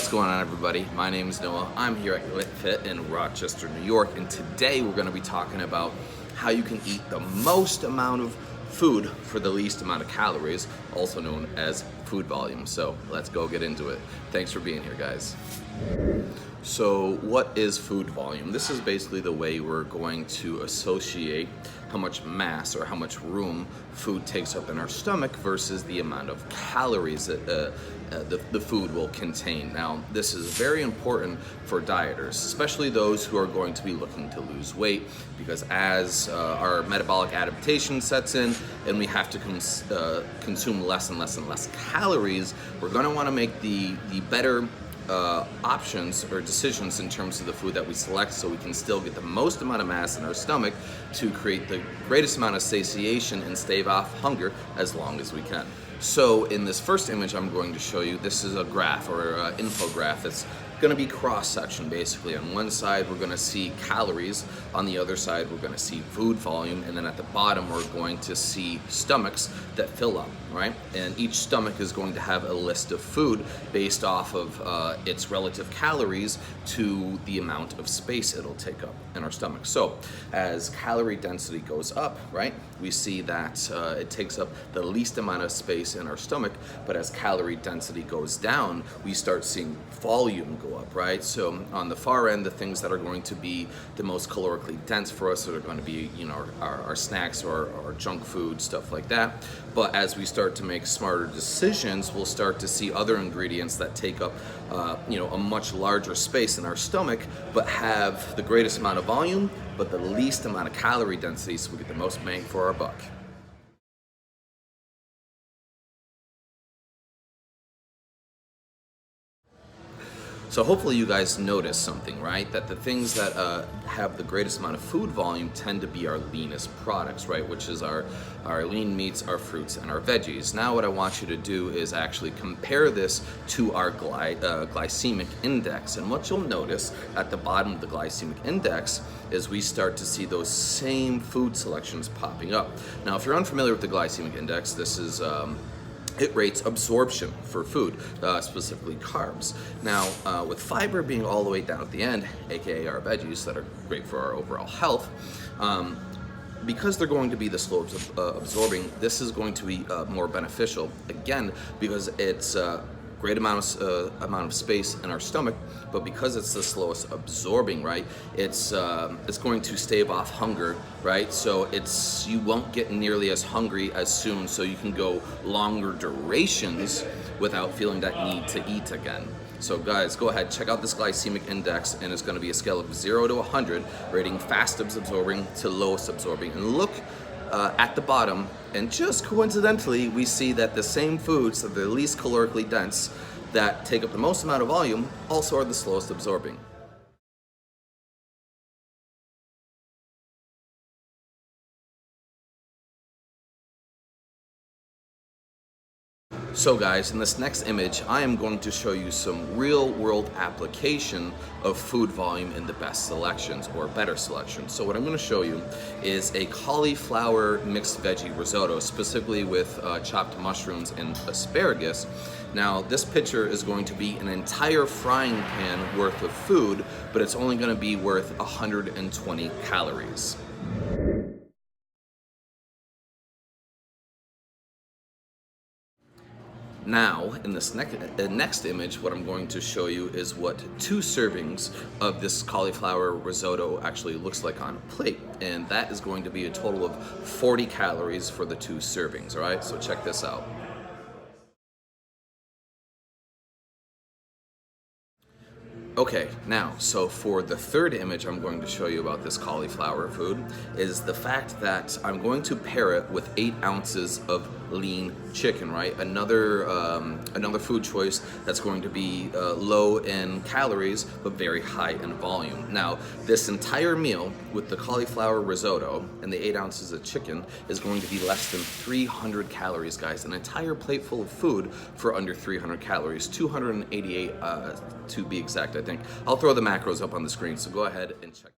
What's going on, everybody? My name is Noah. I'm here at GlycFit in Rochester, New York, and today we're going to be talking about how you can eat the most amount of food for the least amount of calories, also known as food volume. So let's go get into it. Thanks for being here, guys. So what is food volume? This is basically the way we're going to associate how much mass or how much room food takes up in our stomach versus the amount of calories that the food will contain. Now, this is very important for dieters, especially those who are going to be looking to lose weight, because as our metabolic adaptation sets in and we have to consume less and less and less calories, we're going to want to make the better options or decisions in terms of the food that we select, so we can still get the most amount of mass in our stomach to create the greatest amount of satiation and stave off hunger as long as we can. So in this first image I'm going to show you, this is a graph or an infograph. It's going to be cross-section basically. On one side we're going to see calories, on the other side we're going to see food volume, and then at the bottom we're going to see stomachs that fill up, right? And each stomach is going to have a list of food based off of its relative calories to the amount of space it'll take up in our stomach. So as calorie density goes up, right, we see that it takes up the least amount of space in our stomach, but as calorie density goes down, we start seeing volume go up, right? So on the far end, the things that are going to be the most calorically dense for us are going to be, you know, our snacks or our junk food, stuff like that. But as we start to make smarter decisions, we'll start to see other ingredients that take up, a much larger space in our stomach, but have the greatest amount of volume, but the least amount of calorie density, so we get the most bang for our buck. So hopefully you guys notice something, right? That the things that have the greatest amount of food volume tend to be our leanest products, right? Which is our lean meats, our fruits, and our veggies. Now what I want you to do is actually compare this to our glycemic index. And what you'll notice at the bottom of the glycemic index is we start to see those same food selections popping up. Now, if you're unfamiliar with the glycemic index, this is it rates absorption for food, specifically carbs. Now, with fiber being all the way down at the end, aka our veggies that are great for our overall health, because they're going to be the slow absorbing, this is going to be more beneficial, again, because it's great amount of space in our stomach, but because it's the slowest absorbing, right, it's going to stave off hunger, right? So you won't get nearly as hungry as soon, so you can go longer durations without feeling that need to eat again. So guys, go ahead, check out this glycemic index, and it's going to be a scale of 0 to 100, rating fastest absorbing to lowest absorbing. And look at the bottom, and just coincidentally, we see that the same foods that are the least calorically dense, that take up the most amount of volume, also are the slowest absorbing. So guys, in this next image, I am going to show you some real-world application of food volume in the best selections or better selections. So what I'm going to show you is a cauliflower mixed veggie risotto, specifically with chopped mushrooms and asparagus. Now, this picture is going to be an entire frying pan worth of food, but it's only going to be worth 120 calories. Now, in this next image, what I'm going to show you is what 2 servings of this cauliflower risotto actually looks like on a plate. And that is going to be a total of 40 calories for the 2 servings, all right? So check this out. Okay, now, so for the third image I'm going to show you about this cauliflower food is the fact that I'm going to pair it with 8 ounces of lean chicken, right? Another food choice that's going to be low in calories but very high in volume. Now, this entire meal with the cauliflower risotto and the 8 ounces of chicken is going to be less than 300 calories, guys. An entire plate full of food for under 300 calories, 288 to be exact, I think. I'll throw the macros up on the screen, so go ahead and check.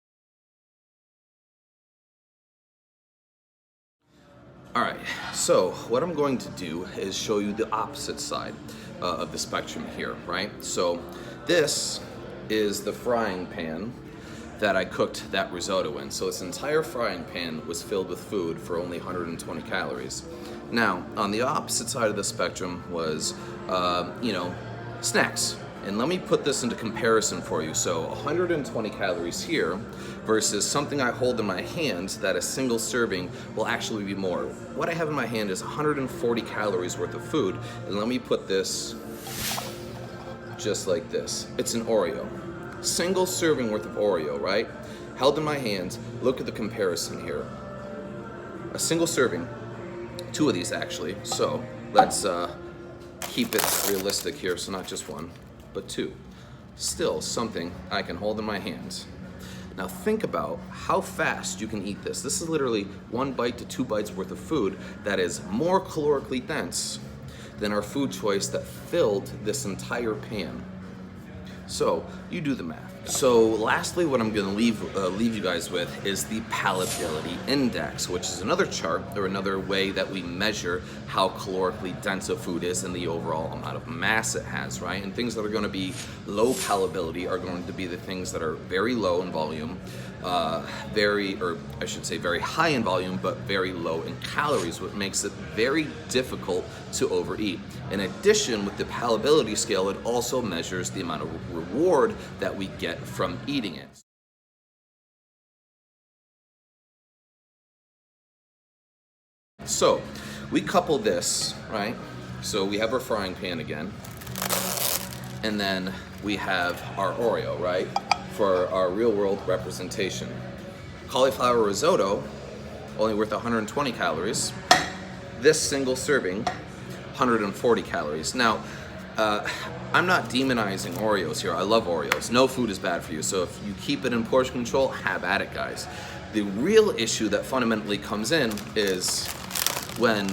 All right, so what I'm going to do is show you the opposite side of the spectrum here, right? So This is the frying pan that I cooked that risotto in. So this entire frying pan was filled with food for only 120 calories. Now, on the opposite side of the spectrum was, snacks. And let me put this into comparison for you. So 120 calories here versus something I hold in my hand that a single serving will actually be more. What I have in my hand is 140 calories worth of food. And let me put this just like this. It's an Oreo. Single serving worth of Oreo, right? Held in my hand. Look at the comparison here. A single serving, 2 of these actually. So let's keep it realistic here. So not just 1, but 2. Still something I can hold in my hands. Now think about how fast you can eat this. This is literally 1 bite to 2 bites worth of food that is more calorically dense than our food choice that filled this entire pan. So you do the math. So lastly, what I'm going to leave you guys with is the Palatability Index, which is another chart or another way that we measure how calorically dense a food is and the overall amount of mass it has, right? And things that are going to be low palatability are going to be the things that are very low in volume, very high in volume, but very low in calories, which makes it very difficult to overeat. In addition, with the palatability scale, it also measures the amount of reward that we get from eating it. So we couple this, right? So we have our frying pan again, and then we have our Oreo, right? For our real world representation. Cauliflower risotto, only worth 120 calories. This single serving, 140 calories. Now, I'm not demonizing Oreos here. I love Oreos. No food is bad for you. So if you keep it in portion control, have at it, guys. The real issue that fundamentally comes in is when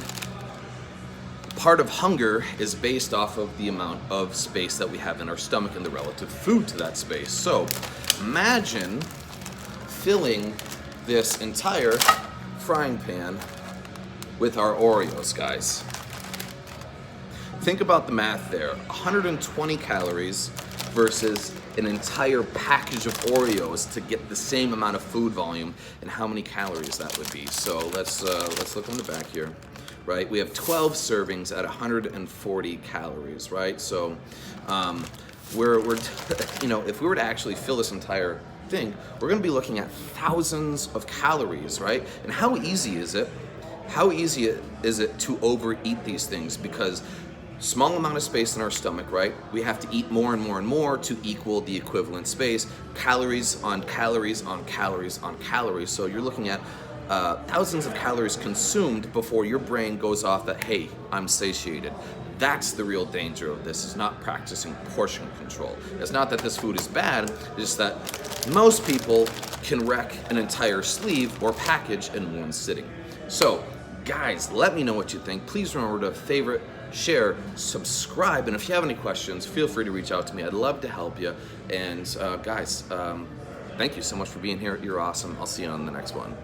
part of hunger is based off of the amount of space that we have in our stomach and the relative food to that space. So imagine filling this entire frying pan with our Oreos, guys. Think about the math there. 120 calories versus an entire package of Oreos to get the same amount of food volume, and how many calories that would be. So let's look on the back here, right? We have 12 servings at 140 calories, right? So if we were to actually fill this entire thing, we're going to be looking at thousands of calories, right? And how easy is it? How easy is it to overeat these things? Because small amount of space in our stomach, right? We have to eat more and more and more to equal the equivalent space. Calories on calories on calories on calories. So you're looking at thousands of calories consumed before your brain goes off that, hey, I'm satiated. That's the real danger of this, is not practicing portion control. It's not that this food is bad, it's just that most people can wreck an entire sleeve or package in one sitting. So, guys, let me know what you think. Please remember to favorite, share, subscribe, and if you have any questions, feel free to reach out to me. I'd love to help you. And guys, thank you so much for being here. You're awesome. I'll see you on the next one.